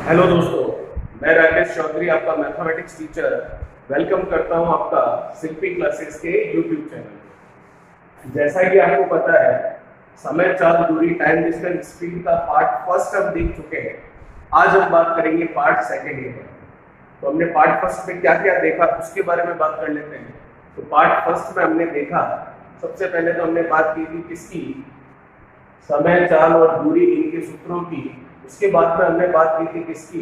Hello दोस्तों, मैं राकेश चौधरी आपका मैथमेटिक्स टीचर वेलकम करता हूं आपका शिल्पी क्लासेस के यूट्यूब चैनल। जैसा कि आपको पता है, समय, चाल, दूरी, टाइम, डिस्टेंस, स्पीड का पार्ट फर्स्ट हम देख चुके हैं। आज हम बात करेंगे पार्ट सेकेंड के। तो हमने पार्ट फर्स्ट में क्या क्या देखा उसके बारे में बात कर लेते हैं। तो पार्ट फर्स्ट में हमने देखा, सबसे पहले तो हमने बात की थी किसकी, समय, चाल और दूरी इनके सूत्रों की। उसके बाद में हमने बात की थी किसकी,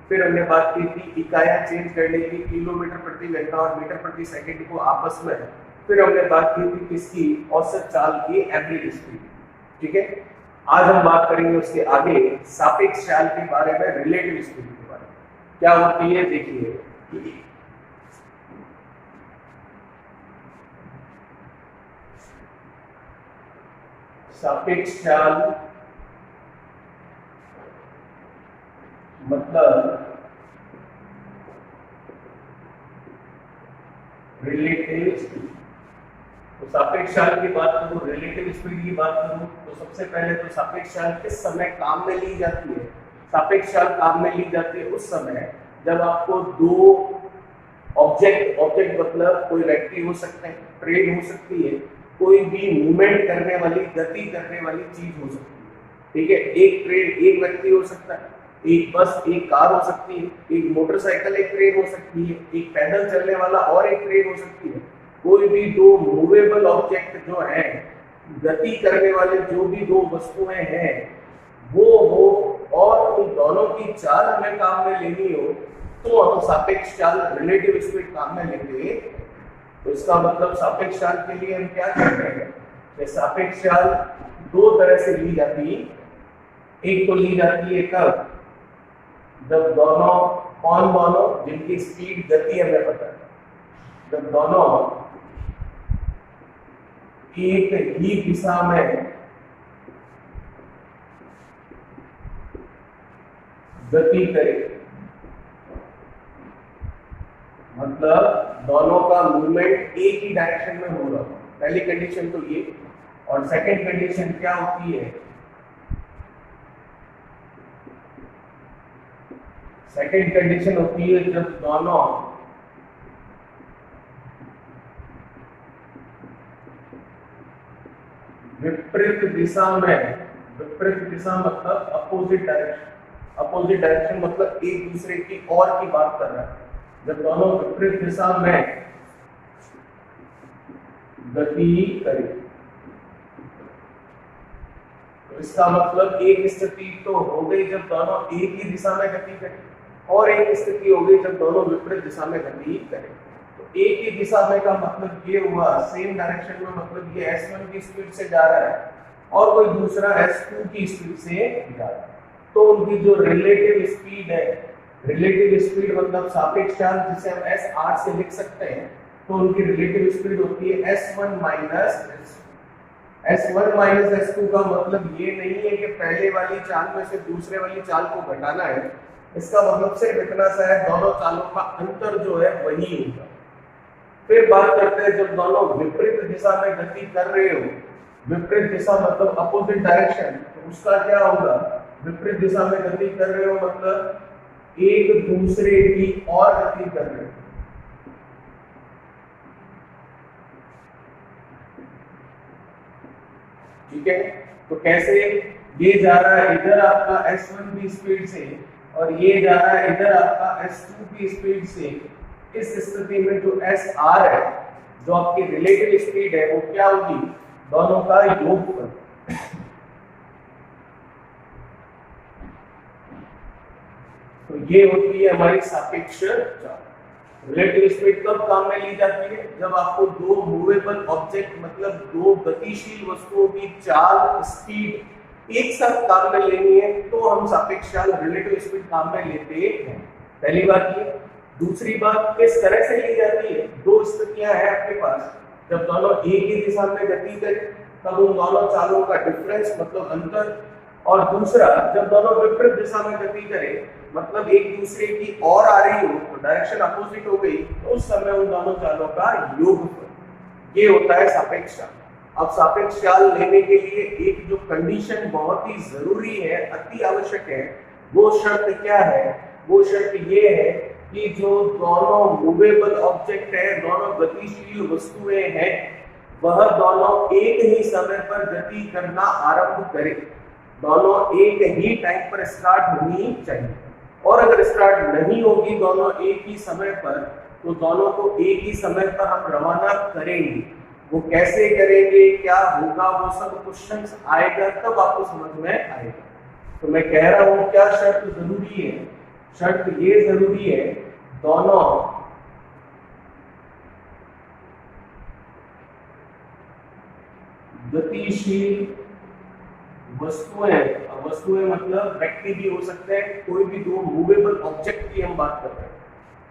फिर हमने बात की थी इकाइयां चेंज करने की, किलोमीटर प्रति घंटा और मीटर प्रति सेकंड को आपस में। फिर हमने बात की थी किसकी, औसत चाल की, एवरेज स्पीड। ठीक है, आज हम बात करेंगे उसके आगे सापेक्ष चाल के बारे में, रिलेटिव स्पीड के बारे में क्या होती है देखिए। सापेक्ष चाल मतलब रिलेटिव स्पीड। तो सापेक्ष चाल की बात करूं, रिलेटिव स्पीड की बात करूं, तो सबसे पहले तो सापेक्ष चाल किस समय काम में ली जाती है। सापेक्ष चाल काम में ली जाती है उस समय जब आपको दो ऑब्जेक्ट मतलब कोई व्यक्ति हो सकते हैं, ट्रेन हो सकती है, कोई भी मूवमेंट करने वाली, गति करने वाली चीज हो सकती है। ठीक है, एक ट्रेन एक व्यक्ति हो सकता है, एक बस एक कार हो सकती है, एक मोटरसाइकिल एक ट्रेन हो सकती है, एक पैदल चलने वाला और एक ट्रेन हो सकती है। कोई भी दो मूवेबल ऑब्जेक्ट जो है, गति करने वाले जो भी दो वस्तुएं हैं वो हो, और उन दोनों की चाल हमें काम में लेनी हो, तो हम सापेक्ष चाल, रिलेटिव स्पीड काम में लेंगे। तो इसका मतलब सापेक्ष चाल के लिए हम क्या करते हैं, ये सापेक्ष चाल दो तरह से ली जाती है। एक तो ली जाती है कब, जब दोनों जिनकी स्पीड, गति हमें पता है, जब दोनों एक ही दिशा में गति करें, मतलब दोनों का मूवमेंट एक ही डायरेक्शन में हो रहा हो। पहली कंडीशन तो ये। और सेकंड कंडीशन क्या होती है, सेकंड कंडीशन होती है जब दोनों विपरीत दिशा में, विपरीत दिशा मतलब अपोजिट डायरेक्शन मतलब एक दूसरे की और की बात कर रहा है। जब दोनों विपरीत दिशा में गति करें, तो इसका मतलब एक स्थिति तो हो गई जब दोनों एक ही दिशा में गति करें, और एक स्थिति हो गई जब दोनों विपरीत दिशा में गति करें। तो एक ही दिशा में का मतलब ये हुआ, सेम डायरेक्शन में, मतलब ये s1 की स्पीड से जा रहा है और कोई दूसरा s2 की स्पीड से जा रहा है। तो उनकी जो रिलेटिव स्पीड है, रिलेटिव स्पीड मतलब सापेक्ष चाल जिसे हम s8 से लिख सकते हैं, तो उनकी रिलेटिव स्पीड होती है s1 माइनस s2 का मतलब ये नहीं है कि पहले वाली चाल में से दूसरे वाली चाल को घटाना है। इसका मतलब सिर्फ इतना सा है, दोनों चालों का अंतर जो है वही होगा। फिर बात करते हैं जब दोनों विपरीत दिशा में गति कर रहे हो, विपरीत दिशा मतलब अपोजिट डायरेक्शन, तो उसका क्या होगा, विपरीत दिशा में गति कर रहे हो मतलब एक दूसरे की और गति कर रहे हो। ठीक है, तो कैसे, ये जा रहा है इधर आपका s1 की स्पीड से और ये जा रहा है इधर आपका s2 की स्पीड से। इस स्थिति में जो sr है, जो आपकी रिलेटिव स्पीड है, वो क्या होगी, दोनों का योगफल। तो ये होती है हमारी सापेक्ष चाल। रिलेटिव स्पीड कब काम में ली जाती है, जब आपको दो मूवेबल ऑब्जेक्ट मतलब दो गतिशील वस्तुओं की चाल, स्पीड एक साथ काम में लेनी है, तो हम सापेक्ष चाल, रिलेटिव स्पीड काम में लेते हैं। पहली बात ये। दूसरी बात, किस तरह से ली जाती है, दो स्थितियां हैं आपके पास, जब दोनों एक ही दिशा में गति करें तब उन दोनों चालों का डिफरेंस मतलब अंतर, और दूसरा जब दोनों विपरीत दिशा में गति करें मतलब एक दूसरे की ओर आ रही हो, तो डायरेक्शन अपोजिट हो गई, तो उस समय उन दोनों चालों का योगफल, ये होता है सापेक्ष चाल। अब सापेक्ष चाल लेने के लिए एक जो कंडीशन बहुत ही जरूरी है, अति आवश्यक है, वो शर्त क्या है? वो शर्त ये है कि जो दोनों मूवेबल ऑब्जेक्ट है, दोनों गतिशील वस्तुएं हैं, वह दोनों एक ही समय पर गति करना आरंभ करें। दोनों एक ही टाइम पर स्टार्ट होनी चाहिए, और अगर स्टार्ट नहीं होगी दोनों एक ही समय पर, तो दोनों को एक ही समय पर हम रवाना करेंगे। वो कैसे करेंगे, क्या होगा, वो सब क्वेश्चंस आएगा तब आपको समझ में आएगा। तो मैं कह रहा हूं क्या शर्त जरूरी है? शर्त ये जरूरी है, दोनों गतिशील वस्तुएं, वस्तुएं मतलब व्यक्ति भी हो सकते हैं, कोई भी दो मूवेबल ऑब्जेक्ट की हम बात कर रहे हैं,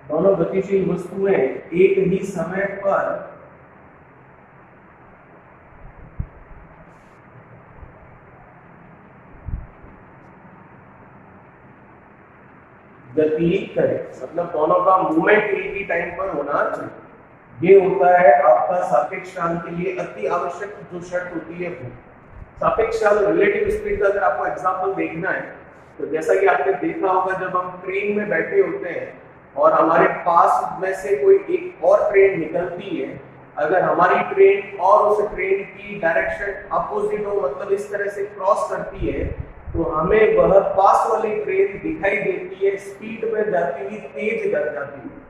दोनों गतिशील वस्तुएं एक ही समय पर गति करें, मतलब दोनों का मूवमेंट एक ही टाइम पर होना चाहिए। ये होता है आपका सापेक्ष काल के लिए अति आवश्यक जो शर्त होती है वो। सापेक्ष काल, रिलेटिव स्पीड का अगर आपको एग्जांपल देखना है तो जैसा कि आपने देखा होगा, जब हम ट्रेन में बैठे होते हैं और हमारे पास में से कोई एक और ट्रेन निकलती है, अगर हमारी ट्रेन और उस ट्रेन की डायरेक्शन अपोजिट हो, मतलब इस तरह से क्रॉस करती है, तो हमें वह पास वाली ट्रेन दिखाई देती है, स्पीड में जाती हुई, तेज जाती हुई।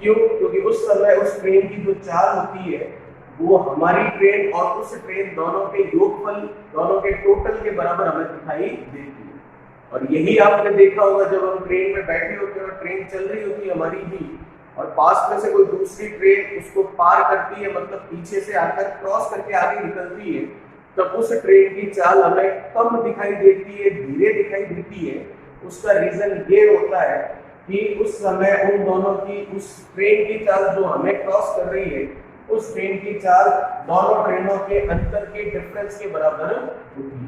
क्यों? क्योंकि उस समय उस ट्रेन की जो चाल होती है वो हमारी ट्रेन और उस ट्रेन दोनों के योगफल, दोनों के टोटल के बराबर हमें दिखाई देती है। और यही आपने देखा होगा जब हम ट्रेन में बैठे होते हैं और ट्रेन चल रही होती है हमारी भी, और पास में से कोई दूसरी ट्रेन उसको पार करती है, मतलब पीछे से आकर क्रॉस करके आगे निकलती है, तब उस ट्रेन की चाल हमें कम दिखाई देती है, धीरे दिखाई देती है। उसका रीजन ये होता है कि उस समय उन दोनों की, उस ट्रेन की चाल जो हमें क्रॉस कर रही है, उस ट्रेन की चाल दोनों ट्रेनों के अंतर के डिफरेंस के बराबर होती है।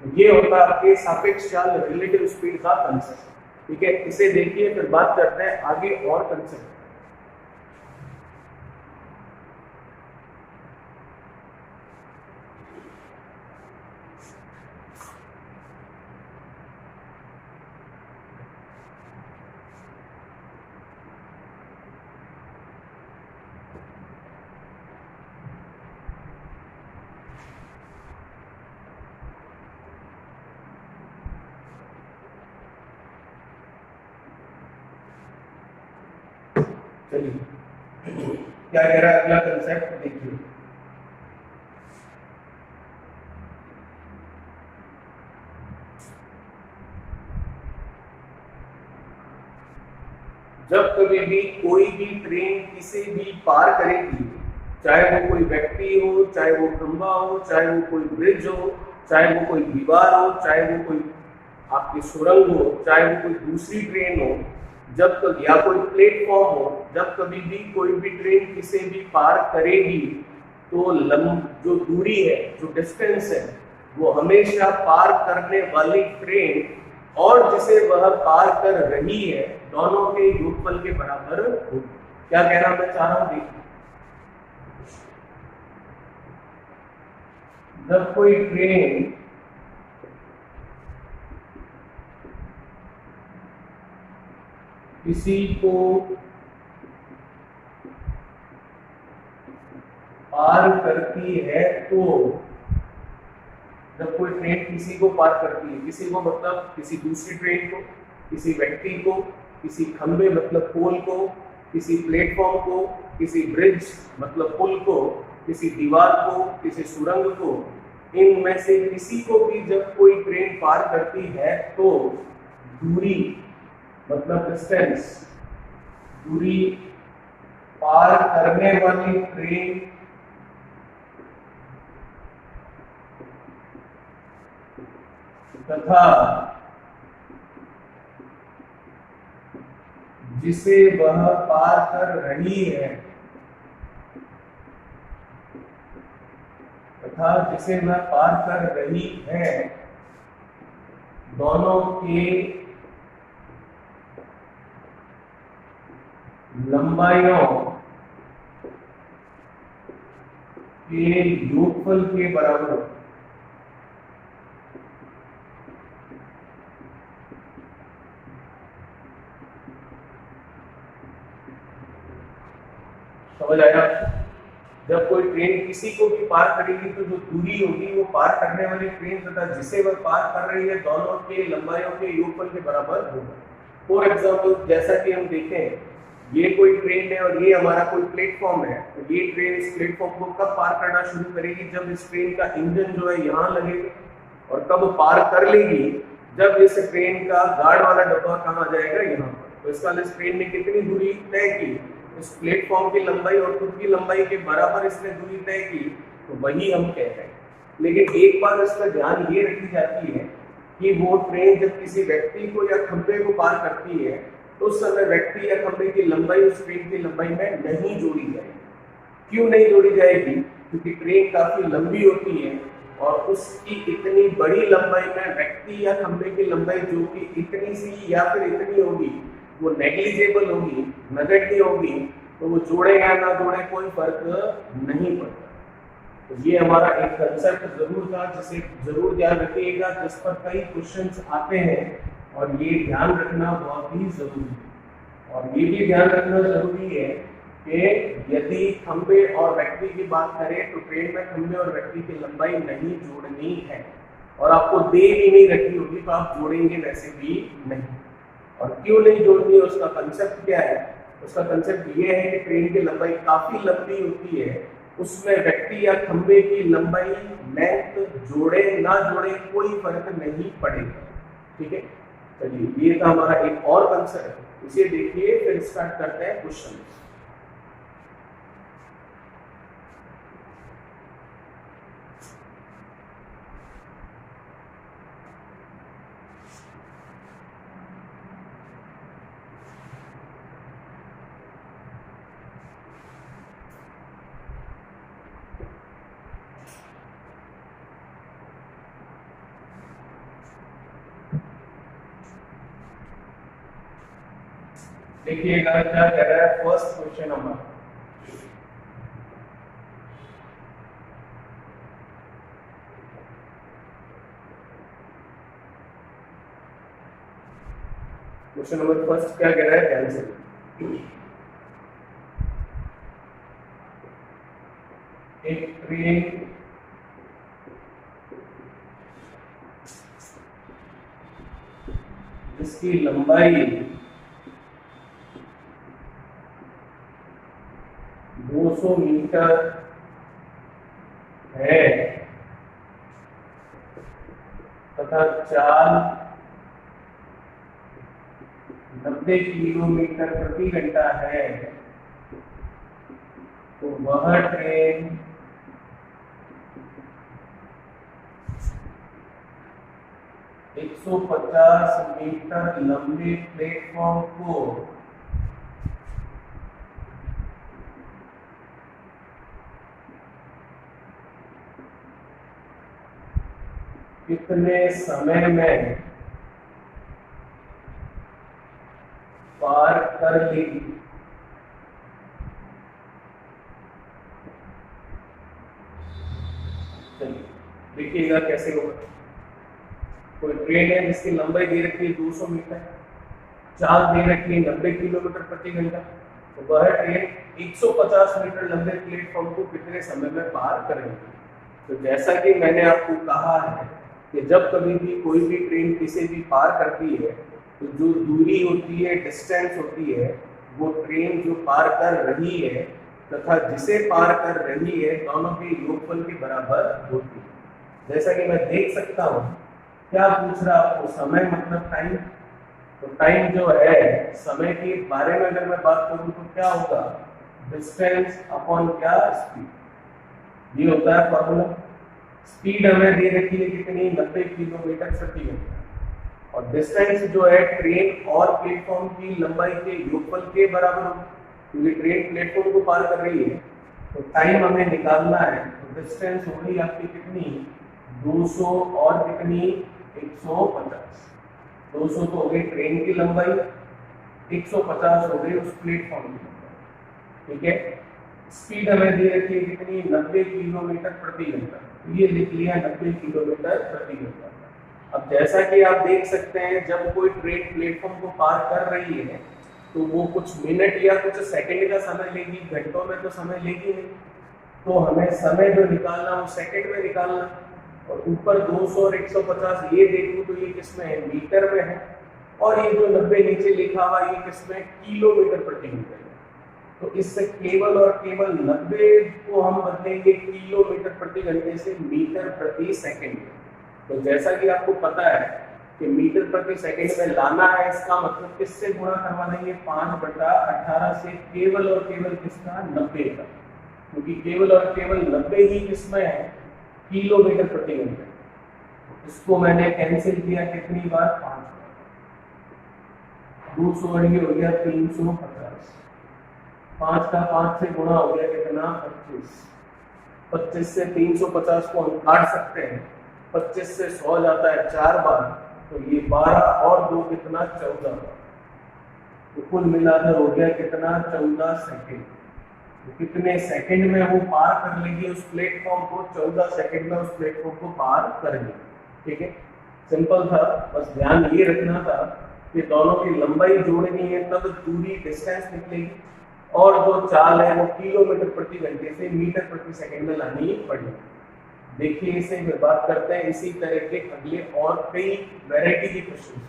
तो ये होता है आपके सापेक्ष चाल, रिलेटिव स्पीड का कंसेप्ट। ठीक है, इसे देखिए, फिर बात करते हैं आगे और कंसेप्ट। चलिए क्या कह रहा है अगला कंसेप्ट देखिए। जब कभी भी कोई भी ट्रेन किसी भी पार करेगी, चाहे वो कोई व्यक्ति हो, चाहे वो खंभा हो, चाहे वो कोई ब्रिज हो, चाहे वो कोई दीवार हो, चाहे वो कोई आपकी सुरंग हो, चाहे वो कोई दूसरी ट्रेन हो, जब तक या कोई प्लेटफॉर्म हो, जब कभी भी कोई भी ट्रेन किसे भी पार करेगी, तो जो दूरी है, जो डिस्टेंस है, वो हमेशा पार करने वाली ट्रेन और जिसे वह पार कर रही है, दोनों के योगफल के बराबर होगी। क्या कहना मैं चाह रहा हूं? देखिए, जब कोई ट्रेन किसी को पार करती है, तो जब कोई ट्रेन किसी को पार करती है, किसी को मतलब किसी दूसरी ट्रेन को, किसी व्यक्ति को, किसी खंबे मतलब पोल को, किसी प्लेटफॉर्म को, किसी ब्रिज मतलब पुल को, किसी दीवार को, किसी सुरंग को, इनमें से किसी को भी जब कोई ट्रेन पार करती है, तो दूरी मतलब डिस्टेंस, दूरी पार करने वाली ट्रेन तथा जिसे वह पार कर रही है, तथा जिसे वह पार कर रही है, दोनों के लंबाइयों के योगफल के बराबर। समझ आया आपको? जब कोई ट्रेन किसी को भी पार करेगी तो जो दूरी होगी वो पार करने वाली ट्रेन तथा जिसे वह पार कर रही है दोनों के लंबाइयों के योगफल के बराबर होगा। फॉर एग्जाम्पल जैसा कि हम देखें ये कोई ट्रेन है और ये हमारा कोई प्लेटफॉर्म है, तो ये ट्रेन इस प्लेटफॉर्म को कब पार करना शुरू करेगी? जब इस ट्रेन का इंजन जो है यहाँ लगेगा। और कब पार कर लेगी? जब इस ट्रेन का गार्ड वाला डब्बा कहाँ जाएगा? यहाँ पर। तो इसका इस ट्रेन ने कितनी दूरी तय की? इस प्लेटफॉर्म की लंबाई और खुद की लंबाई के बराबर इसने दूरी तय की, तो वही हम कह रहे हैं। लेकिन एक बात इसका ध्यान ये रखी जाती है कि वो ट्रेन जब किसी व्यक्ति को या खंभे को पार करती है तो उस समय व्यक्ति या खंभे की लंबाई उस ट्रेन की लंबाई में नहीं जोड़ी जाएगी। क्यों नहीं जोड़ी जाएगी? क्योंकि ट्रेन काफी लंबी होती है और उसकी इतनी बड़ी लंबाई में व्यक्ति या खंभे की लंबाई जो कि इतनी सी या फिर इतनी होगी वो नेग्लिजिबल होगी, नगण्य होगी, तो वो जोड़े या ना जोड़े कोई फर्क नहीं पड़ता। तो ये हमारा एक कंसेप्ट जरूर था जिसे जरूर ध्यान रखिएगा, जिस पर कई क्वेश्चंस आते हैं और ये ध्यान रखना बहुत ही जरूरी है। और ये भी ध्यान रखना जरूरी है कि यदि खंभे और व्यक्ति की बात करें तो ट्रेन में खंभे और व्यक्ति की लंबाई नहीं जोड़नी है, और आपको दे भी नहीं रखी होगी तो आप जोड़ेंगे वैसे भी नहीं। और क्यों नहीं जोड़नी है उसका कंसेप्ट क्या है? उसका कंसेप्ट ये है कि ट्रेन की लंबाई काफी लंबी होती है, उसमें व्यक्ति या खंभे की लंबाई लेंथ जोड़े ना जोड़े कोई फर्क नहीं पड़ेगा। ठीक है, चलिए ये था हमारा एक और कंसेप्ट, इसे देखिए फिर स्टार्ट करते हैं क्वेश्चन। देखिएगा क्या कह रहा है फर्स्ट क्वेश्चन हमारा। क्वेश्चन नंबर फर्स्ट क्या कह रहा है? ध्यान से एक ट्रेन जिसकी लंबाई 200 मीटर है तथा चाल 90 किलोमीटर प्रति घंटा है, तो वह ट्रेन 150 मीटर लंबे प्लेटफॉर्म को कितने समय में पार कर लेगी? चलिए देखिएगा कैसे होगा। कोई ट्रेन है जिसकी लंबाई दे रखी है 200 मीटर, चाल दे रखी है 90 किलोमीटर प्रति घंटा, तो वह ट्रेन 150 मीटर लंबे प्लेटफॉर्म को कितने समय में पार करेगी? तो जैसा कि मैंने आपको कहा है कि जब कभी भी कोई भी ट्रेन किसे भी पार करती है तो जो दूरी होती है, डिस्टेंस होती है, वो ट्रेन जो पार कर रही है तथा जिसे पार कर रही है दोनों के योगफल के बराबर होती है। जैसा कि मैं देख सकता हूँ, क्या पूछ रहा आपको? समय मतलब टाइम। तो टाइम जो है, समय के बारे में अगर मैं बात करूँ तो क्या होगा? डिस्टेंस अपॉन क्या? स्पीड। ये होता है फॉर्मूला। स्पीड हमें दे रखी है कितनी? 90 किलोमीटर प्रति घंटा, और डिस्टेंस जो है ट्रेन और प्लेटफॉर्म की लंबाई के योगफल के बराबर होगा, क्योंकि ट्रेन प्लेटफॉर्म को पार कर रही है। तो टाइम हमें निकालना है, तो डिस्टेंस हो गई आपकी कितनी? 200 और कितनी? 150। 200 तो हो गई ट्रेन की लंबाई, 150 हो गई उस प्लेटफॉर्म की लंबाई। ठीक है, स्पीड हमें दे रखी है कितनी? 90 किलोमीटर प्रति घंटा, तो ये लिख लिया 90 किलोमीटर प्रति घंटा। अब जैसा कि आप देख सकते हैं, जब कोई ट्रेन प्लेटफॉर्म को पार कर रही है तो वो कुछ मिनट या कुछ सेकंड का समय लेगी, घंटों में तो समय लेगी नहीं। तो हमें समय जो निकालना वो सेकंड में निकालना। और ऊपर 200 और 150 ये देखूं तो ये किसमें है, मीटर में है। और ये जो 90 नीचे लिखा हुआ ये किसमें, किलोमीटर प्रति मीटर में। तो इससे केवल और केवल 90 को हम बदलेंगे किलोमीटर प्रति घंटे से मीटर प्रति सेकंड। तो जैसा कि आपको पता है कि मीटर प्रति सेकंड में लाना है, इसका मतलब किससे गुणा करवा देंगे, 5/18 से केवल और केवल किसका, 90 का। क्योंकि केवल और केवल 90 ही किसमें है, किलोमीटर प्रति घंटे। इसको मैंने कैंसिल किया कितनी बार, 5 बार। 200 हो गया 350, 5 का 5 से गुणा हो गया कितना, 25। 25 से 350 को हम काट सकते हैं, 25 से 100 जाता है 4 बार, तो ये 12 और 2 कितना, 14 बार। तो कुल मिलाकर हो गया कितना, 14 सेकंड। तो कितने सेकंड में वो पार कर लेगी उस प्लेटफॉर्म को, 14 सेकंड में उस प्लेटफॉर्म को पार कर लेगी। ठीक है, सिंपल था, बस ध्यान ये रखना था कि दोनों की लंबाई जोड़नी है, तब दूरी डिस्टेंस निकलेगी। और जो चाल है वो किलोमीटर प्रति घंटे से मीटर प्रति सेकंड में लानी पड़ेगी। देखिए इसे फिर बात करते हैं इसी तरह के अगले और कई वैरायटी के क्वेश्चन।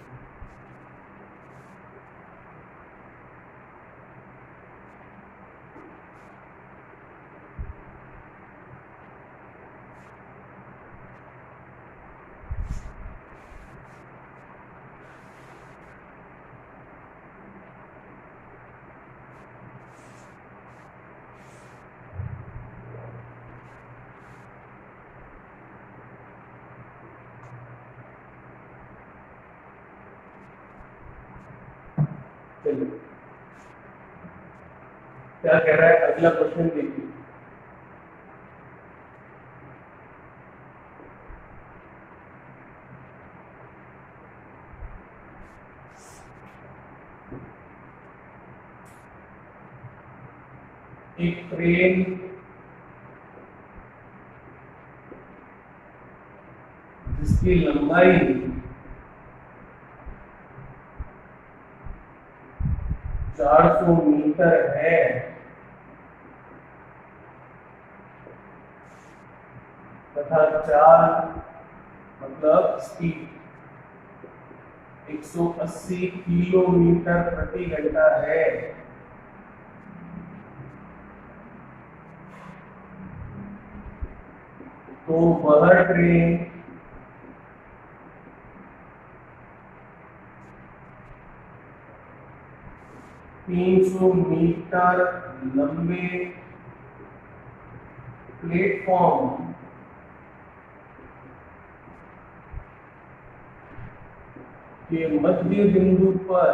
चलिए क्या कह रहा है अगला क्वेश्चन देखिए। एक ट्रेन जिसकी लंबाई 400 मीटर है तथा चाल मतलब स्पीड 180 किलोमीटर प्रति घंटा है, तो वह ट्रेन सौ मीटर लंबे प्लेटफॉर्म के मध्य बिंदु पर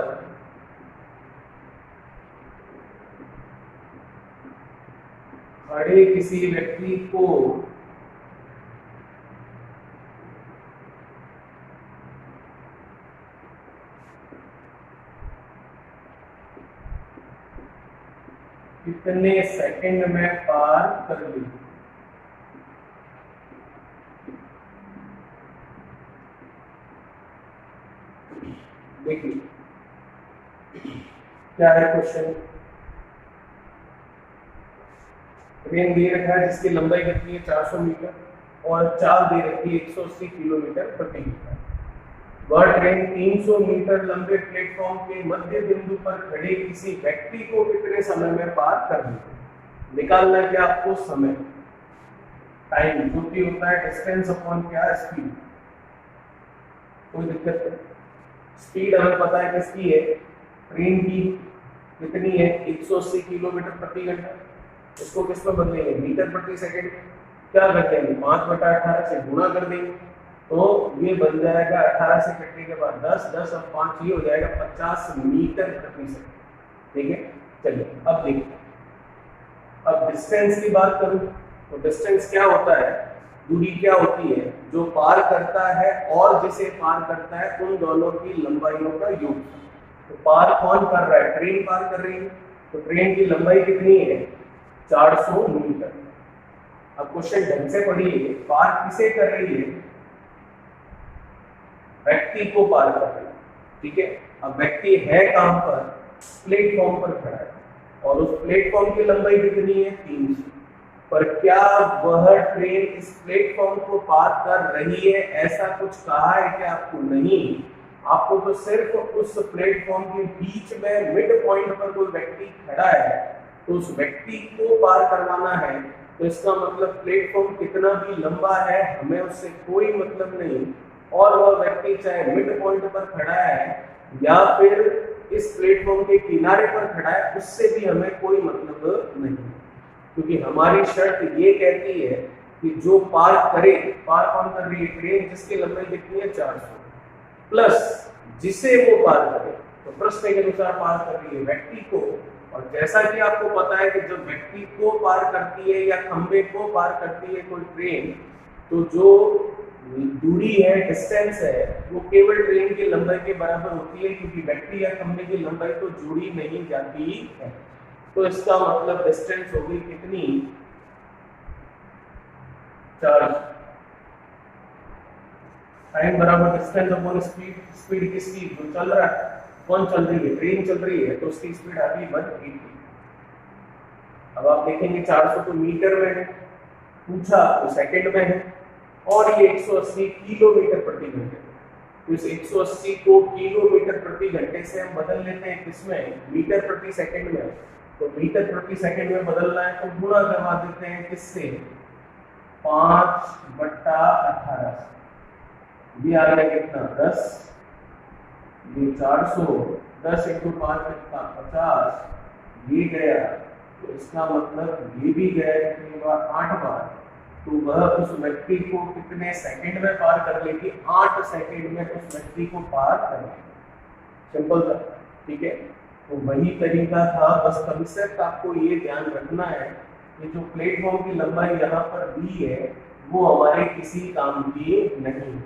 खड़े किसी व्यक्ति को कितने सेकंड में पार कर ली। देखिए क्या है क्वेश्चन, ट्रेन दे रखा है जिसकी लंबाई कितनी है, 400 मीटर और चाल दे रखी है 180 किलोमीटर प्रति घंटा। वह ट्रेन 300 मीटर लंबे प्लेटफॉर्म के मध्य बिंदु पर खड़े किसी व्यक्ति को कितने समय में पार कर ली। निकालना है क्या आपको, समय, टाइम, जो कि होता है डिस्टेंस अपॉन क्या, स्पीड। कोई दिक्कत नहीं, स्पीड हमें पता है किसकी है, ट्रेन की कितनी है, 180 किलोमीटर प्रति घंटा। इसको किस में बदलेंगे, मीटर प्रति सेकंड। क्या कर देंगे, 5/18 से गुणा कर देंगे, तो ये बन जाएगा 18 से कटने के बाद 10, 10 और 5 ये हो जाएगा 50 मीटर प्रति सेकंड। ठीक है, चलिए अब देखते हैं। अब डिस्टेंस की बात करूं तो डिस्टेंस क्या होता है, दूरी क्या होती है, जो पार करता है और जिसे पार करता है उन दोनों की लंबाइयों का योग। तो पार कौन कर रहा है, ट्रेन पार कर रही है, तो ट्रेन की लंबाई कितनी है, 400 मीटर। अब क्वेश्चन ढंग से पढ़िए, पार किसे कर रही है, व्यक्ति को पार कर रही है। ठीक है, अब व्यक्ति है कहां पर, प्लेटफॉर्म पर खड़ा है और उस प्लेटफॉर्म की लंबाई कितनी है 300, पर क्या वह ट्रेन इस प्लेटफॉर्म को पार कर रही है ऐसा कुछ कहा है क्या आपको? नहीं, आपको तो सिर्फ उस प्लेटफॉर्म के बीच में मिड पॉइंट पर कोई व्यक्ति खड़ा है तो उस व्यक्ति को पार करवाना है। तो इसका मतलब प्लेटफॉर्म कितना भी लंबा है हमें उससे कोई मतलब नहीं, और वह व्यक्ति चाहे मिड पॉइंट पर खड़ा है या फिर इस प्लेटफॉर्म के किनारे पर खड़ा है उससे भी हमें कोई मतलब नहीं, क्योंकि हमारी शर्त ये कहती है कि जो पार करे, पार कौन कर रही है? ट्रेन, जिसकी लंबाई कितनी है 400 प्लस जिसे वो पार करे, तो प्रश्न के अनुसार पार कर रही है व्यक्ति को। और जैसा कि आपको पता है कि जब व्यक्ति को पार करती है या खंबे को पार करती है कोई ट्रेन, तो जो दूरी है, डिस्टेंस है, वो केवल ट्रेन की लंबाई के बराबर होती है, क्योंकि व्यक्ति या खंबे की लंबाई तो जोड़ी नहीं जाती है। तो इसका मतलब डिस्टेंस हो गई कितनी? 4। टाइम बराबर डिस्टेंस अपॉन स्पीड। स्पीड किसकी? जो चल रहा है। कौन चल रही है? ट्रेन चल रही है, तो उसकी स्पीड आ गई 180। अब आप देखेंगे 400 तो मीटर में है, पूछा तो सेकंड में है, और ये 180 किलोमीटर प्रति घंटे। तो इस 180 को किलोमीटर प्रति घंटे से हम बदल लेते हैं किसमें? मीटर प्रति सेकंड में। तो मीटर प्रति सेकंड में बदलना है तो गुणा करवा देते हैं किससे? 5/18। ये आ गया कितना? 10। ये 400, 10 × 5 कितना? 50। ये गया, तो इसका मतलब ये भी गया कितनी बार? 8 बार। तो वह उस व्यक्ति को कितने सेकंड में पार कर लेगी? 8 सेकंड में उस व्यक्ति को पार कर लेगी। सिंपल था, ठीक है। तो वही तरीका था, बस कंसेप्ट आपको ये ध्यान रखना है कि जो प्लेटफॉर्म की लंबाई यहाँ पर दी है वो हमारे किसी काम की नहीं।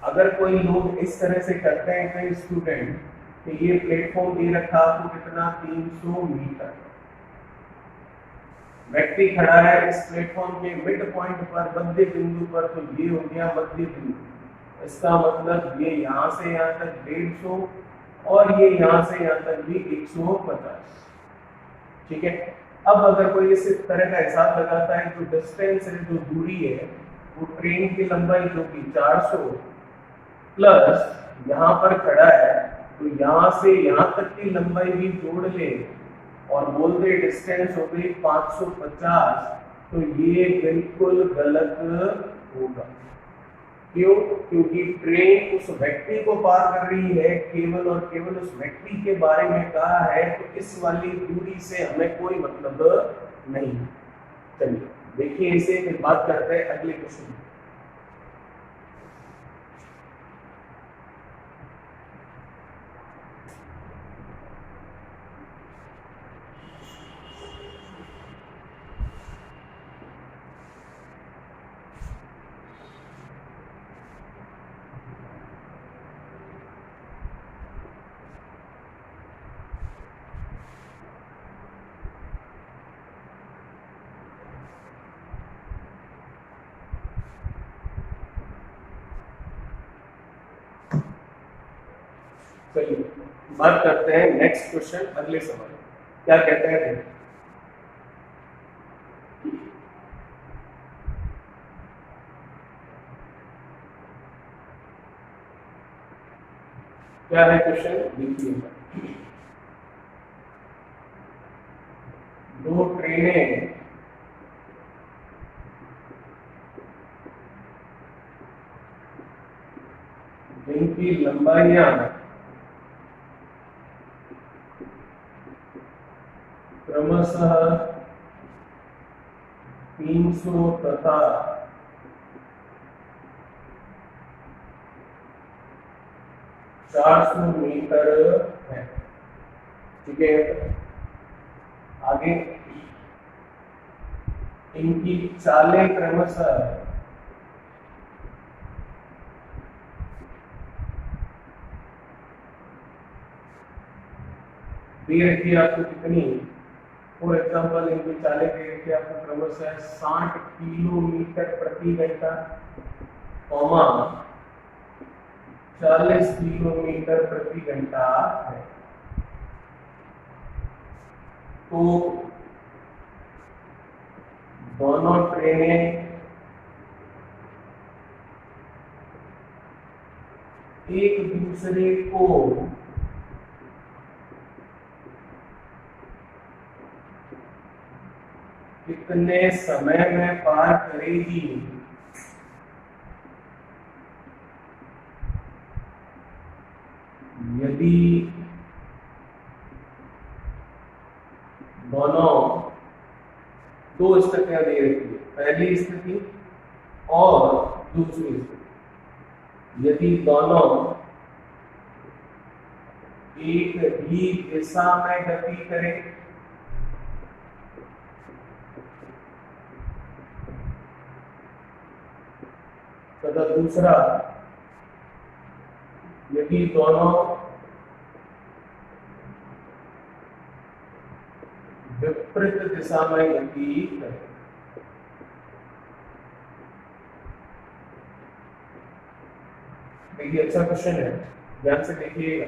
अगर कोई लोग इस तरह से करते हैं कई स्टूडेंट कि ये प्लेटफॉर्म दे रखा तो कितना? 300 मीटर, व्यक्ति खड़ा है इस प्लेटफॉर्म के मिड पॉइंट पर, मध्य बिंदु पर, तो ये हो गया मध्य बिंदु। इसका मतलब ये यहाँ से यहाँ तक 150 और ये यहाँ से यहाँ तक भी 150, ठीक है। अब अगर कोई इस तरह का हिसाब लगाता है, जो डिस्टेंस है, जो दूरी है, वो ट्रेन की लंबाई जो कि 400 प्लस यहाँ पर खड़ा है, तो यहाँ से यहाँ तक की लंबाई भी जोड़ ले और बोल दे डिस्टेंस हो गई 550, तो ये बिल्कुल गलत होगा। क्यों? क्योंकि ट्रेन उस व्यक्ति को पार कर रही है, केवल और केवल उस व्यक्ति के बारे में कहा है, तो इस वाली दूरी से हमें कोई मतलब नहीं। चलिए देखिए इसे, फिर बात करते हैं अगले क्वेश्चन। चलिए बात करते हैं नेक्स्ट क्वेश्चन, अगले सवाल क्या कहते हैं? क्या है क्वेश्चन? देखिए, दो ट्रेनें जिनकी लंबाइयां क्रमशः 300 तथा 400 मीटर है, ठीक है। आगे इनकी चालें क्रमशः दे रखी है आपको कितनी? फॉर एग्जाम्पल इनकी चालें दे रखी है आपको क्रमशः 60 किलोमीटर प्रति घंटा, 40 किलोमीटर प्रति घंटा है। तो दोनों ट्रेनें एक दूसरे को कितने समय में पार करेगी, यदि दोनों दो स्थितियां दे रखी है, पहली स्थिति और दूसरी स्थिति, यदि दोनों एक ही दिशा में गति करें तथा दूसरा, यदि दोनों विपरीत दिशा में गति करें। देखिए अच्छा क्वेश्चन है, ध्यान से देखिएगा।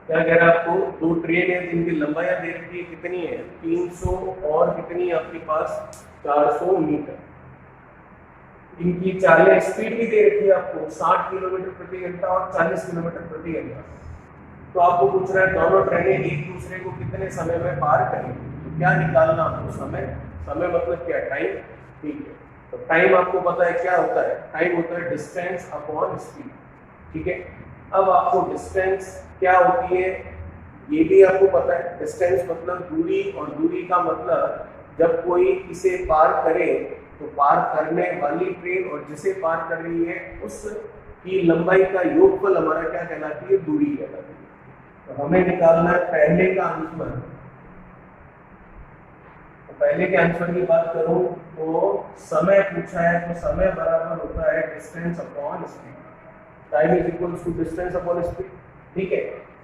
क्या कह रहा है आपको, दो ट्रेन है जिनकी लंबाई दे रखी है, कितनी है 300 और कितनी आपके पास 400 मीटर। इनकी चालें स्पीड भी दे रखी है आपको 60 किलोमीटर प्रति घंटा और 40 किलोमीटर प्रति घंटा। तो आपको पूछ रहा है दोनों ट्रेनें एक दूसरे को कितने समय में पार करेंगी, तो क्या निकालना आपको, समय। समय मतलब क्या, टाइम। ठीक है, तो टाइम आपको पता है क्या होता है, टाइम होता है डिस्टेंस अपॉन स्पीड। ठीक है, अब आपको डिस्टेंस क्या होती है ये भी आपको पता है। डिस्टेंस मतलब दूरी, और दूरी का मतलब जब कोई इसे पार करे तो पार करने वाली ट्रेन और जिसे पार कर रही है उस की लंबाई का योगफल हमारा क्या कहलाती है, दूरी कहलाती है। तो हमें निकालना है पहले का आंसर। तो पहले के आंसर की बात करूं तो समय पूछा है, तो समय बराबर होता है distance upon speed. Time is equals to distance upon speed. ठीक है,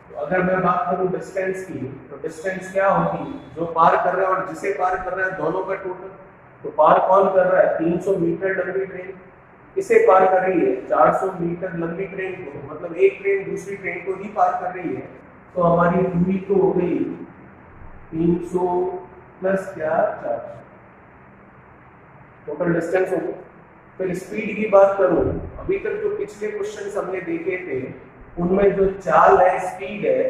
तो अगर मैं बात करूं डिस्टेंस की, तो डिस्टेंस क्या होगी, जो पार कर रहा है और जिसे पार कर रहा है दोनों का टोटल। तो पार कौन कर रहा है, 300 मीटर लंबी ट्रेन इसे पार कर रही है, 400 मीटर लंबी ट्रेन को, मतलब एक ट्रेन दूसरी ट्रेन को ही पार कर रही है। तो हमारी दूरी तो हो गई 300 प्लस क्या 400, टोटल डिस्टेंस हो गई। फिर स्पीड की बात करूं, अभी तक जो पिछले क्वेश्चन हमने देखे थे उनमें जो चाल है, स्पीड है,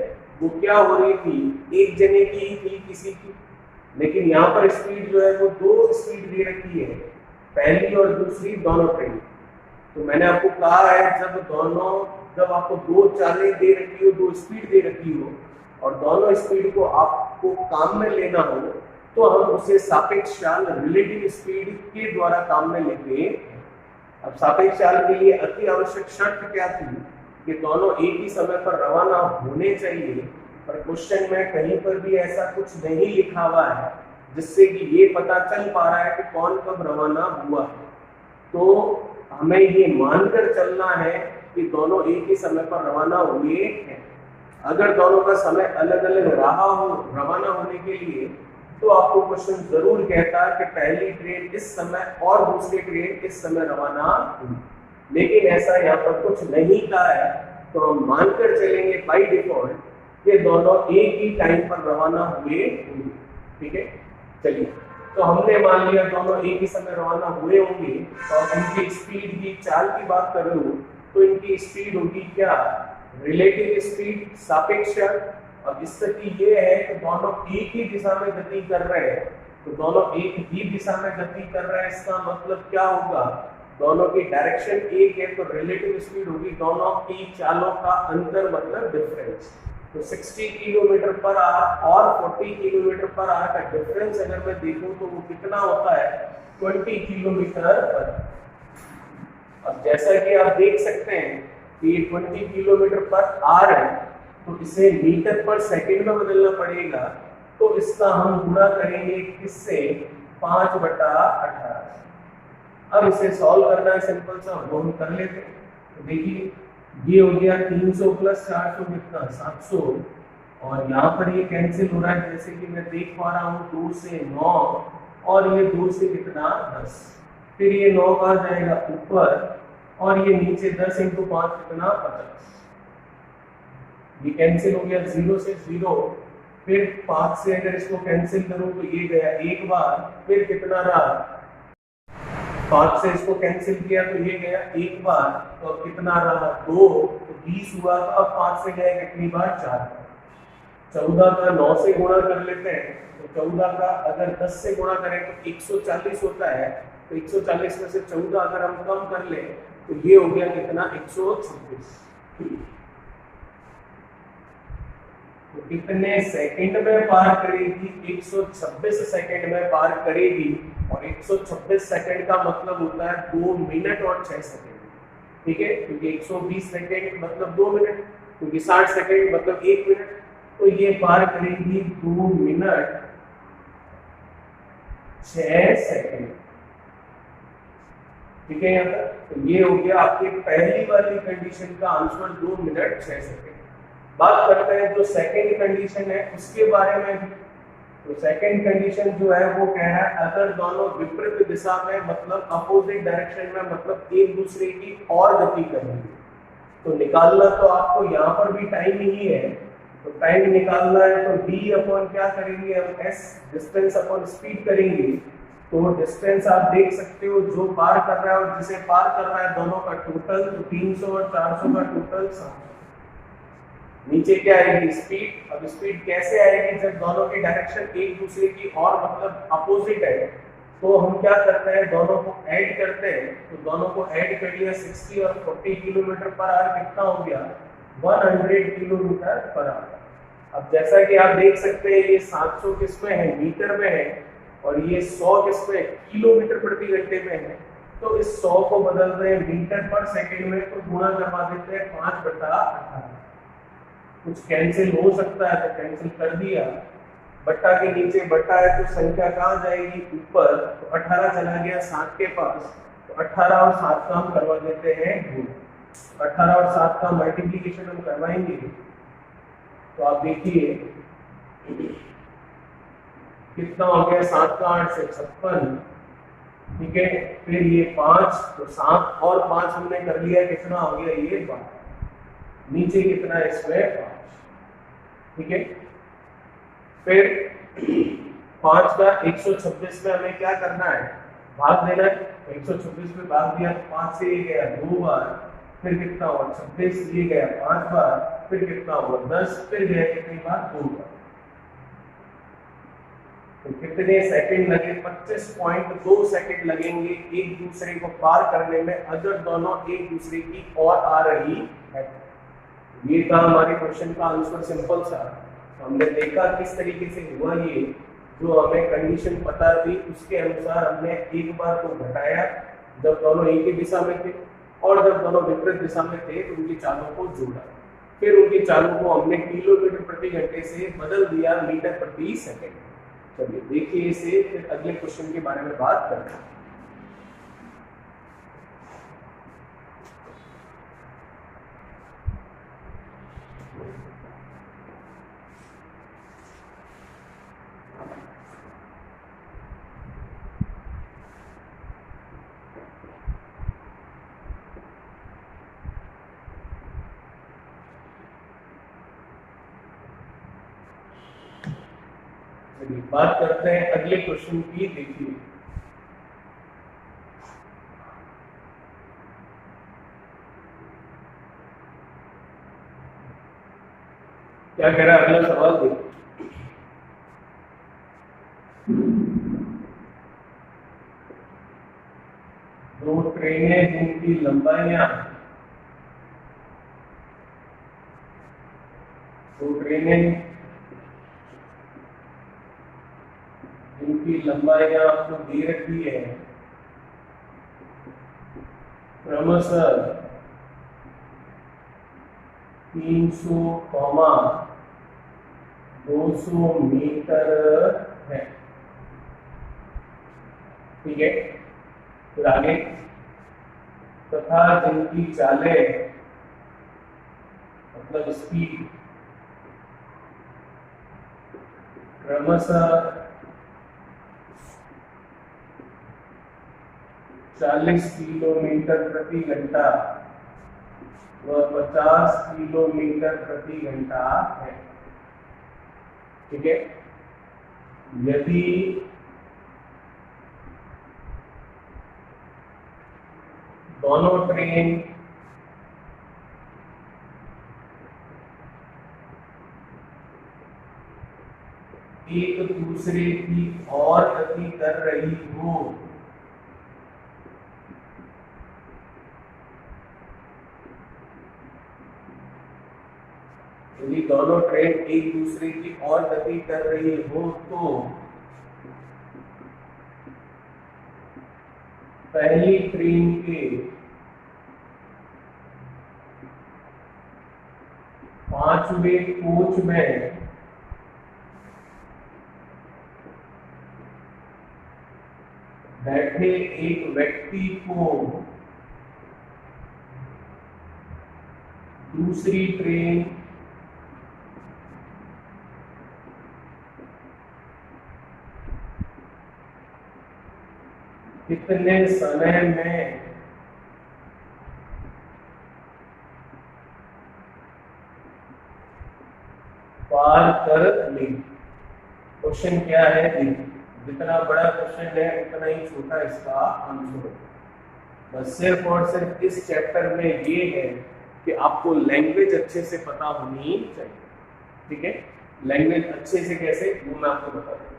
वो क्या हो रही थी, एक जने की ही थी किसी की। लेकिन यहाँ पर स्पीड जो है वो दो स्पीड दे रखी है, पहली और दूसरी दोनों ट्रेन। तो मैंने आपको कहा है जब आपको दो चालें दे रखी हो, दो स्पीड दे रखी हो और दोनों स्पीड को आपको काम में लेना हो, तो हम उसे सापेक्ष चाल, रिलेटिव स्पीड के द्वारा काम में लेते हैं। अब सापेक्ष चाल के लिए अति आवश्यक शर्त क्या थी कि दोनों एक ही समय पर रवाना होने चाहिए, पर क्वेश्चन में कहीं पर भी ऐसा कुछ नहीं लिखा हुआ है जिससे कि ये पता चल पा रहा है कि कौन कब रवाना हुआ है। तो हमें ये मानकर चलना है कि दोनों एक ही समय पर रवाना हुए हैं। अगर दोनों का समय अलग अलग रहा हो रवाना होने के लिए, तो आपको क्वेश्चन जरूर कहता है कि पहली ट्रेन इस समय और दूसरी ट्रेन इस समय रवाना हुई, लेकिन ऐसा यहाँ पर कुछ नहीं कहा है। तो हम मानकर चलेंगे बाय डिफॉल्ट कि दोनों एक ही टाइम पर रवाना हुए होंगे। ठीक है, चलिए, तो हमने मान लिया दोनों एक ही समय रवाना हुए होंगे। तो अब इनकी स्पीड की चाल की बात कर रहे हो, तो इनकी स्पीड होगी क्या, रिलेटिव स्पीड, सापेक्ष चाल। अब स्थिति ये है कि दोनों एक ही दिशा में गति कर रहे हैं, तो दोनों एक ही दिशा में गति कर रहे हैं, इसका मतलब क्या होगा, दोनों की डायरेक्शन एक है, तो रिलेटिव स्पीड होगी दोनों की चालों का अंतर, मतलब डिफरेंस। तो 60 किलोमीटर पर आवर और 40 किलोमीटर पर आवर का डिफरेंस अगर मैं देखूं तो वो कितना होता है, 20 किलोमीटर पर। अब जैसा कि आप देख सकते हैं कि 20 किलोमीटर पर आवर है, तो इसे मीटर पर सेकंड में बदलना पड़ेगा। तो इसका हम गुणा करेंगे किससे, 5/18। अब इसे सॉल्व करना है सिंपल सा, वो हम कर लेते हैं। तो देखिए ये हो गया 300 प्लस 400 कितना 700, और यहाँ पर ये कैंसिल हो रहा है जैसे कि मैं देख पा रहा हूँ, 2 से 9 और ये 2 से कितना 10, फिर ये 9 कहाँ जाएगा ऊपर और ये नीचे 10 इंटू 5 कितना 50, ये कैंसिल हो गया 0 से 0, फिर 5 से अगर इसको कैंसिल करूं तो ये गया एक बार, फिर कितना रहा 5 से इसको कैंसिल किया तो ये गया एक बार, तो अब कितना रहा 2, तो 20 हुआ, तो अब 5 से गया कितनी बार 4 बार। 14 का 9 से गुणा कर लेते हैं, तो 14 का अगर 10 से गुणा करें तो 140 होता है, तो 140 में से 14 अगर हम कम कर ले तो ये हो गया कितना 126। तो कितने सेकंड में पार करेगी, 126 सेकंड में पार करेगी, और 126 सेकंड का मतलब होता है 2 मिनट और 6 सेकंड, ठीक है, क्योंकि 120 सेकंड मतलब 2 मिनट, क्योंकि 60 सेकंड मतलब 1 मिनट, तो ये पार करेगी 2 मिनट 6 सेकंड, ठीक है यहाँ तक। तो ये हो गया आपकी पहली वाली कंडीशन का आंसर 2 मिनट 6 सेकंड। बात करते हैं जो सेकंड कंडीशन है उसके बारे में भी। तो सेकंड कंडीशन जो है वो कह रहा है अगर दोनों विपरीत दिशा में मतलब अपोजिट डायरेक्शन में मतलब एक दूसरे की और गति करेंगे, तो निकालना तो आपको यहाँ पर भी टाइम ही है, तो टाइम निकालना है तो d अपॉन क्या करेंगे हम s डिस्टेंस अपॉन स्पीड करेंगे। तो डिस्टेंस आप देख सकते हो जो पार कर रहा है और जिसे पार कर रहा है दोनों का टोटल, तो 300 और 400 का टोटल 700। नीचे क्या आएगी स्पीड। अब स्पीड कैसे आएगी जब दोनों की डायरेक्शन एक दूसरे की और मतलब अपोजिट है, तो हम क्या करते हैं दोनों को ऐड करते हैं, तो दोनों को ऐड कर लिया 60 और 40 किलोमीटर पर आवर कितना हो गया 100 किलोमीटर पर आवर। अब जैसा कि आप देख सकते हैं ये 700 किस में है मीटर में है और ये 100 किस में किलोमीटर प्रति घंटे में है, तो इस 100 को बदल रहे हैं मीटर पर सेकंड में, तो गुणा करवा देते हैं 5/18। कुछ कैंसिल हो सकता है तो कैंसिल कर दिया, बट्टा के नीचे बट्टा है तो संख्या कहाँ जाएगी ऊपर, तो 18 चला गया 7 के पास, तो 18 और 7 का हम करवा देते हैं गुण। 18 और 7 का मल्टीप्लिकेशन हम करवाएंगे, तो आप देखिए कितना हो गया 7 का 8 से 56, ठीक है, फिर ये 5, तो 7 और 5 हमने कर लिया, कितना हो गया ये 12, नीचे कितना है इसमें 5, ठीक है। फिर 5 का 126 में हमें क्या करना है भाग देना है, 126 में भाग दिया तो 5 से ये गया 2 बार, फिर कितना हुआ 26, ये गया 5 बार, फिर कितना हुआ 10, फिर गया कितनी बार 2 बार। तो कितने सेकंड लगे 25.2 सेकंड लगेंगे एक दूसरे को पार करने में अगर दोनों एक दूसरे की ओर आ रही है। ये था हमारे क्वेश्चन का आंसर, सिंपल सा। हमने देखा किस तरीके से हुआ ये, जो हमें कंडीशन पता थी उसके अनुसार हमने एक बार को घटाया जब दोनों एक ही दिशा में थे, और जब दोनों विपरीत दिशा में थे तो उनकी चालों को जोड़ा, फिर उनकी चालों को हमने किलोमीटर प्रति घंटे से बदल दिया मीटर प्रति सेकंड। चलिए देखिए इसे, फिर अगले क्वेश्चन के बारे में बात करते हैं। बात करते हैं अगले क्वेश्चन की। देखिए क्या कह रहा है अगला सवाल, देखिए दो ट्रेनें जिनकी लंबाइयां जिनकी लंबाइयां आपको दे रखी है क्रमशः 300, 200 मीटर है, ठीक है। फिर आगे तथा जिनकी चालें मतलब स्पीड क्रमशः 40 किलोमीटर प्रति घंटा व 50 किलोमीटर प्रति घंटा है। ठीक है, यदि दोनों ट्रेन एक दूसरे की और गति कर रही हो यदि दोनों ट्रेन एक दूसरे की और गति कर रही हो तो पहली ट्रेन के 5वें कोच में बैठे एक व्यक्ति को दूसरी ट्रेन कितने समय में पार कर ली। क्वेश्चन क्या है, जितना बड़ा क्वेश्चन है उतना ही छोटा इसका आंसर है। बस सिर्फ और सिर्फ इस चैप्टर में ये है कि आपको लैंग्वेज अच्छे से पता होनी चाहिए। ठीक है, लैंग्वेज अच्छे से कैसे, वो मैं आपको बता दूं।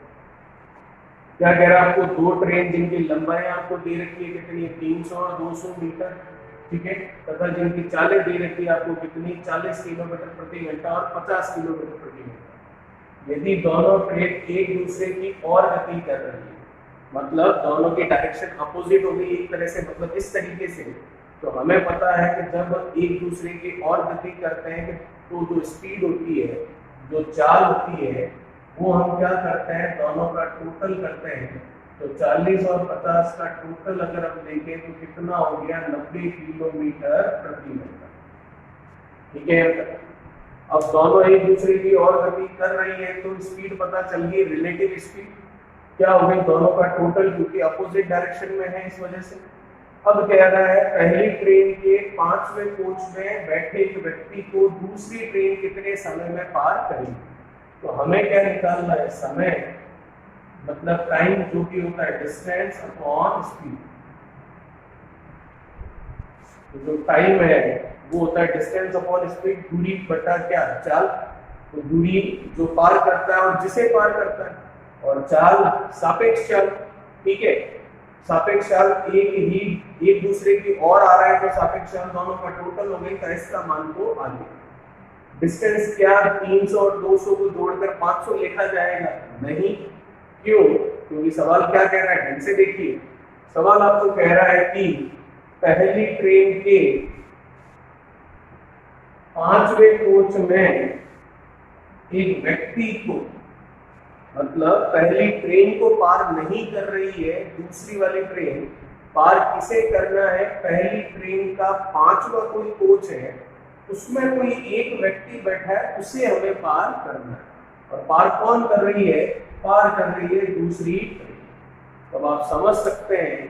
क्या कह रहा है, आपको दो ट्रेन जिनकी लंबाई आपको दे रखी है कितनी है, 300 और 200 मीटर। ठीक है, तथा जिनकी चालें दे रखी है आपको कितनी, 40 किलोमीटर प्रति घंटा और 50 किलोमीटर प्रति घंटा। यदि दोनों ट्रेन एक दूसरे की और गति कर रही है, मतलब दोनों की डायरेक्शन अपोजिट हो गई एक तरह से, मतलब इस तरीके से, तो हमें पता है कि जब एक दूसरे की और गति करते हैं तो जो स्पीड होती है, जो चाल होती है, वो हम क्या करते हैं, दोनों का टोटल करते हैं। तो 40 और 50 का टोटल अगर हम देखें तो कितना हो गया, 90 किलोमीटर प्रति घंटा। ठीक है, अब दोनों एक दूसरे की और गति कर रही है तो स्पीड पता चल गई, रिलेटिव स्पीड क्या हो गई, दोनों का टोटल, क्योंकि अपोजिट डायरेक्शन में है इस वजह से। अब कह रहा है पहली ट्रेन के 5वें कोच में बैठे एक व्यक्ति को दूसरी ट्रेन कितने समय में पार करेगी। तो हमें क्या निकालना है, समय मतलब टाइम, जो कि होता है डिस्टेंस अपॉन स्पीड। तो जो टाइम है वो होता है डिस्टेंस अपॉन स्पीड, दूरी बटा क्या, चाल। तो दूरी जो पार करता है और जिसे पार करता है, और चाल सापेक्ष चाल। ठीक है, सापेक्ष चाल एक दूसरे की और आ रहा है तो सापेक्ष चाल दोनों का टोटल हो गई, तो इसका मान को आगे। डिस्टेंस क्या, 300 और 200 को जोड़कर 500 लिखा जाएगा, नहीं। क्यों, क्योंकि सवाल क्या कह रहा है, ढंग से देखिए। सवाल आपको कह रहा है कि पहली ट्रेन के 5वें कोच में एक व्यक्ति को, मतलब पहली ट्रेन को पार नहीं कर रही है दूसरी वाली ट्रेन, पार किसे करना है, पहली ट्रेन का 5वां कोई कोच है, उसमें कोई एक व्यक्ति बैठा है, उसे हमें पार करना है। और पार कौन कर रही है, पार कर रही है दूसरी ट्रेन। तो आप समझ सकते हैं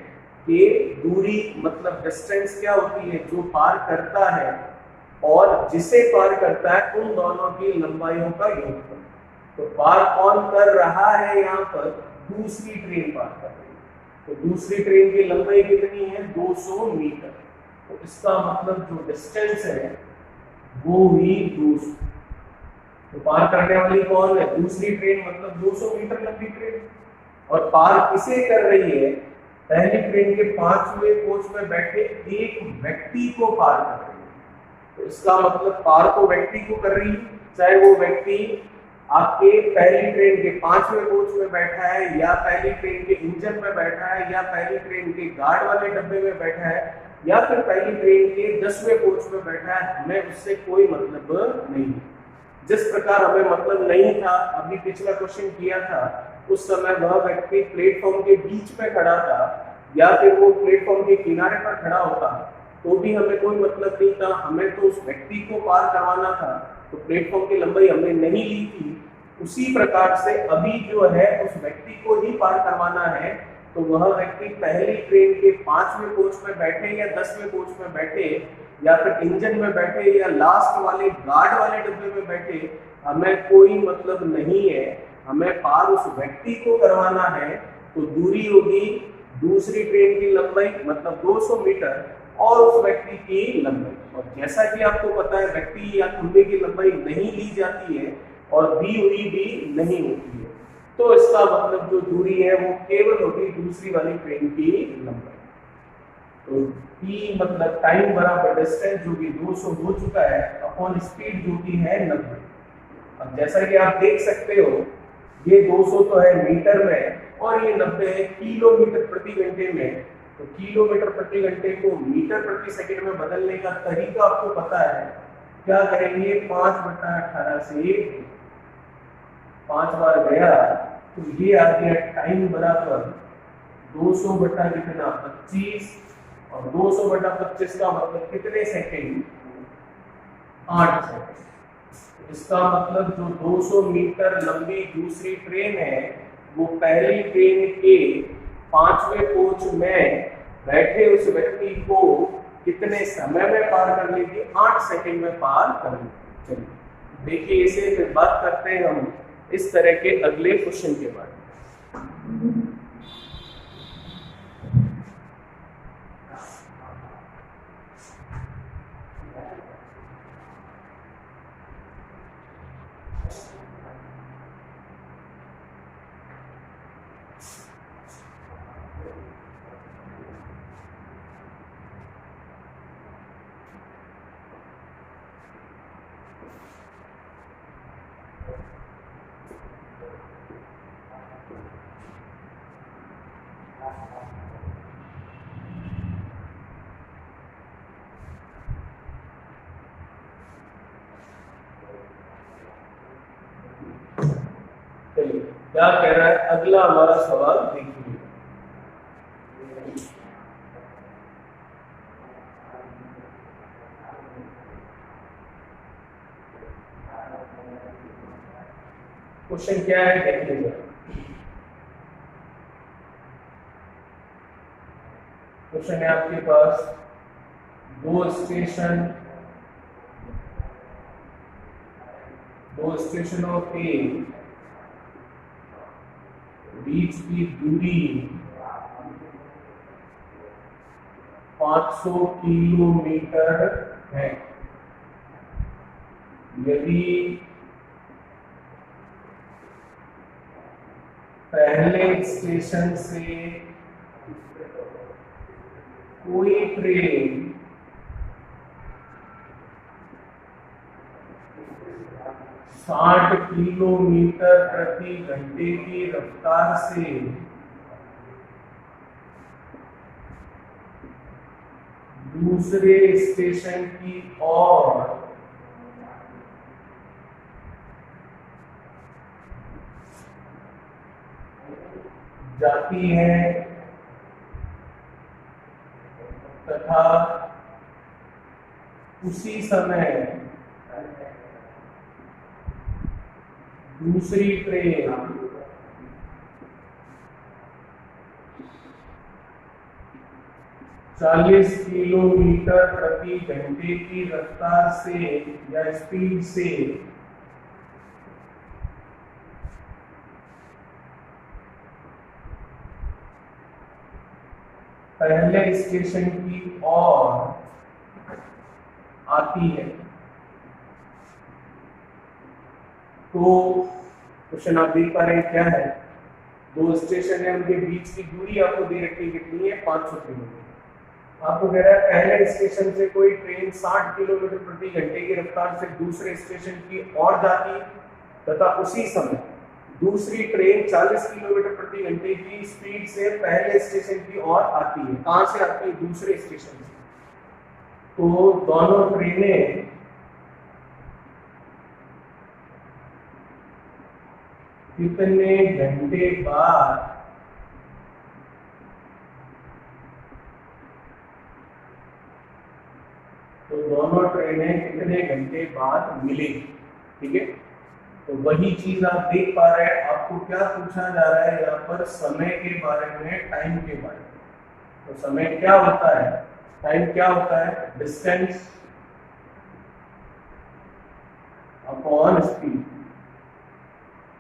कि दूरी मतलब डिस्टेंस क्या होती है, जो पार करता है और जिसे पार करता है, उन दोनों की लंबाइयों का योगफल। तो पार कौन कर रहा है, यहाँ पर दूसरी ट्रेन पार कर रही है। तो दूसरी ट्रेन की लंबाई कितनी है, 200 मीटर। तो इसका मतलब जो डिस्टेंस है वो ही 200। तो पार करने वाली कौन है, दूसरी ट्रेन, मतलब 200 मीटर लंबी ट्रेन। और पार किसे कर रही है, पहली ट्रेन के 5वें कोच में बैठे एक व्यक्ति को पार कर रही है। तो इसका मतलब पार तो व्यक्ति को कर रही है, चाहे वो व्यक्ति आपके पहली ट्रेन के 5वें कोच में बैठा है, या पहली ट्रेन के इंजन में बैठा है, या पहली ट्रेन के गार्ड वाले डब्बे में बैठा है, या फिर पहली ट्रेन के 10वें कोच में बैठा है, हमें उससे कोई मतलब नहीं। जिस प्रकार हमें मतलब नहीं था, अभी पिछला क्वेश्चन किया था, उस समय वह व्यक्ति प्लेटफॉर्म के बीच में खड़ा था, या फिर वो प्लेटफॉर्म के किनारे पर खड़ा होता, तो भी हमें कोई मतलब नहीं था। हमें तो उस व्यक्ति को पार करवाना था, तो प्लेटफॉर्म की लंबाई हमने नहीं ली थी। उसी प्रकार से अभी जो है उस व्यक्ति को ही पार करवाना है, तो वह व्यक्ति पहली ट्रेन के 5वें कोच में बैठे या 10वें कोच में बैठे या फिर इंजन में बैठे या लास्ट वाले गार्ड वाले डब्बे में बैठे, हमें कोई मतलब नहीं है। हमें पार उस व्यक्ति को करवाना है। तो दूरी होगी दूसरी ट्रेन की लंबाई मतलब 200 मीटर और उस व्यक्ति की लंबाई। और जैसा कि आपको पता है व्यक्ति या खंभे की लंबाई नहीं ली जाती है और दी हुई भी नहीं होती है, तो इसका मतलब जो दूरी है वो केवल होगी दूसरी वाली ट्रेन की लंबाई। तो T मतलब टाइम बराबर डिस्टेंस जो कि 200 हो चुका है अपॉन स्पीड जो कि है 90। अब जैसा कि आप देख सकते हो ये 200 तो है मीटर में और ये 90 है किलोमीटर प्रति घंटे में। तो किलोमीटर प्रति घंटे को मीटर प्रति सेकंड में बदलने का तरीका आपको पता है। क्या करेंगे 5/18 से 5 बार गया तो ये आ गया टाइम बराबर 200 बटा कितना 25 और 200 बटा 25 का मतलब कितने सेकंड 8 सेकंड। इसका मतलब जो 200 मीटर लंबी दूसरी ट्रेन है वो पहली ट्रेन के 5वें कोच में बैठे उस व्यक्ति को कितने समय में पार कर लेगी 8 सेकंड में पार कर लेगी। चलिए देखिए इसे फिर बात करते हैं हम इस तरह के अगले क्वेश्चन के बारे में। क्या कह रहा है अगला हमारा सवाल देखिए। क्वेश्चन क्या है देखिएगा। क्वेश्चन है आपके पास दो स्टेशनों के बीच की दूरी 500 किलोमीटर है। यदि पहले स्टेशन से कोई ट्रेन 60 किलोमीटर प्रति घंटे की रफ्तार से दूसरे स्टेशन की ओर जाती है तथा उसी समय दूसरी ट्रेन 40 किलोमीटर प्रति घंटे की रफ्तार से या स्पीड से पहले स्टेशन की ओर आती है। तो क्वेश्चन आप देख पा रहे हैं क्या है, दो स्टेशन है उनके बीच की दूरी आपको दे रखी है कितनी है 500 किलोमीटर। आपको कह रहा है पहले स्टेशन से कोई ट्रेन 60 किलोमीटर प्रति घंटे की रफ्तार से दूसरे स्टेशन की ओर जाती तथा उसी समय दूसरी ट्रेन 40 किलोमीटर प्रति घंटे की स्पीड से पहले स्टेशन की ओर आती है। कहां से आती है दूसरे स्टेशन से। तो दोनों ट्रेनें कितने घंटे बाद तो दोनों ट्रेनें कितने घंटे बाद मिलेगी। ठीक है, तो वही चीज आप देख पा रहे हैं। आप आपको क्या पूछा जा रहा है यहाँ पर, समय के बारे में, टाइम के बारे में। तो समय क्या होता है, टाइम क्या होता है, डिस्टेंस अपॉन स्पीड।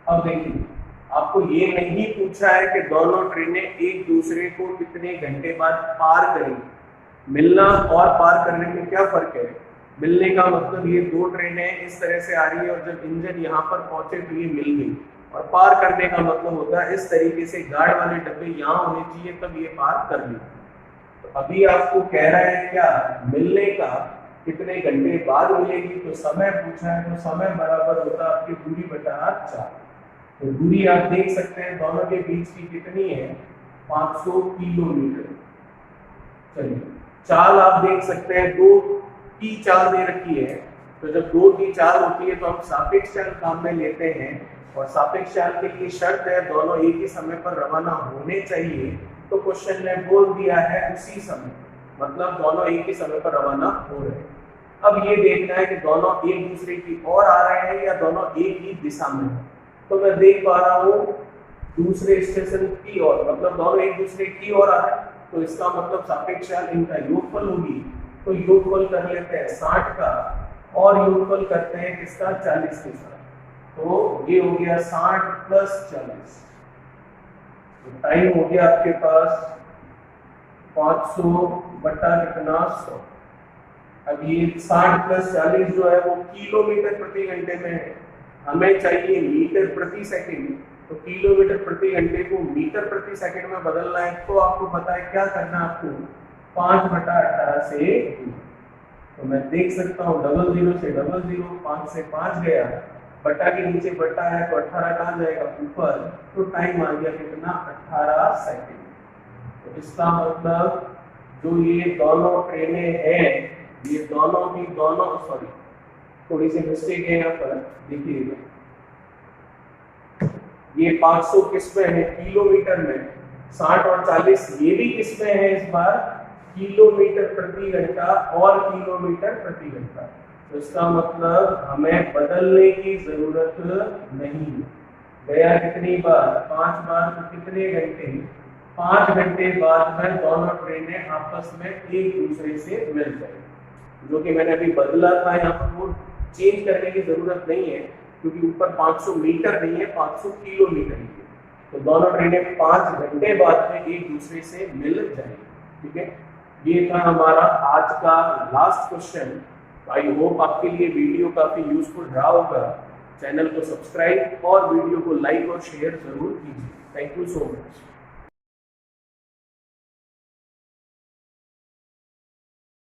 अब देखिए, आपको ये नहीं पूछा है कि दोनों ट्रेनें एक दूसरे को कितने घंटे बाद पार करेंगी। मिलना और पार करने में क्या फर्क है? मिलने का मतलब ये दो ट्रेनें इस तरह से आ रही है और जब इंजन यहाँ पर पहुंचे तो ये मिल गई, और पार करने का मतलब होता है इस तरीके से गार्ड वाले डब्बे यहाँ होने चाहिए तब ये पार कर ली। तो अभी आपको कह रहा है क्या, मिलने का कितने घंटे बाद मिलेगी, तो समय पूछा है, तो समय बराबर होता है आपकी दूरी बटा 4। तो दूरी आप देख सकते हैं दोनों के बीच की कितनी है, 500 किलोमीटर। चलिए, चाल आप देख सकते हैं, 2 की चाल दे रखी है, तो जब 2 की चाल होती है तो हम सापेक्ष चाल काम में लेते हैं, और सापेक्ष चाल के लिए शर्त है दोनों एक ही समय पर रवाना होने चाहिए। तो क्वेश्चन ने बोल दिया है उसी समय, मतलब दोनों एक ही समय पर रवाना हो रहे हैं। अब ये देखना है कि दोनों एक दूसरे की ओर आ रहे हैं या दोनों एक ही दिशा में हैं। तो मैं देख पा रहा हूँ दूसरे स्टेशन की ओर, मतलब दोनों एक दूसरे की ओर आ रहे हैं, तो इसका मतलब सापेक्ष चाल इनका योगफल होगी। तो योगफल कर लेते हैं 60 का, और योगफल करते हैं किसका, 40 के साथ। तो ये हो गया 60 प्लस 40। तो टाइम हो गया आपके पास 500 बटा कितना, 100। अब ये 60 प्लस 40 जो है वो किलोमीटर प्रति घंटे में है, हमें चाहिए मीटर प्रति सेकंड। तो किलोमीटर प्रति घंटे को मीटर प्रति सेकंड में बदलना है, तो आपको पता है क्या करना है आपको, 5 बटा 18 से। तो मैं देख सकता हूँ 00 से 00, 5 से 5 गया, बटा के नीचे बटा है तो 18 कहाँ जाएगा, ऊपर। तो टाइम आ गया कितना, 18 सेकंड। तो इसका मतलब जो ये दोनों ट्रेनें हैं, ये दोनों की दोनों, सॉरी थोड़ी सी मिस्टेक है यहाँ पर, देखिएगा ये 500 किस में है, किलोमीटर में, 60 और 40 ये भी किस में है इस बार, किलोमीटर प्रति घंटा और किलोमीटर प्रति घंटा। तो इसका मतलब हमें बदलने की जरूरत नहीं है। गया कितनी बार, 5 बार, तो कितने घंटे, 5 घंटे बाद में दोनों ट्रेनें आपस में एक दूसरे से मिल जाएंगी। जो कि मैंने अभी बदला था यहाँ पर, वो चेंज करने की जरूरत नहीं है, क्योंकि ऊपर 500 मीटर नहीं है, 500 किलोमीटर ही है। तो दोनों ट्रेनें 5 घंटे बाद में एक दूसरे से मिल जाएंगी। ठीक है, ये था हमारा आज का लास्ट क्वेश्चन। आई होप आपके लिए वीडियो काफी यूजफुल रहा होगा। चैनल को सब्सक्राइब और वीडियो को लाइक और शेयर जरूर कीजिए। Thank you so much.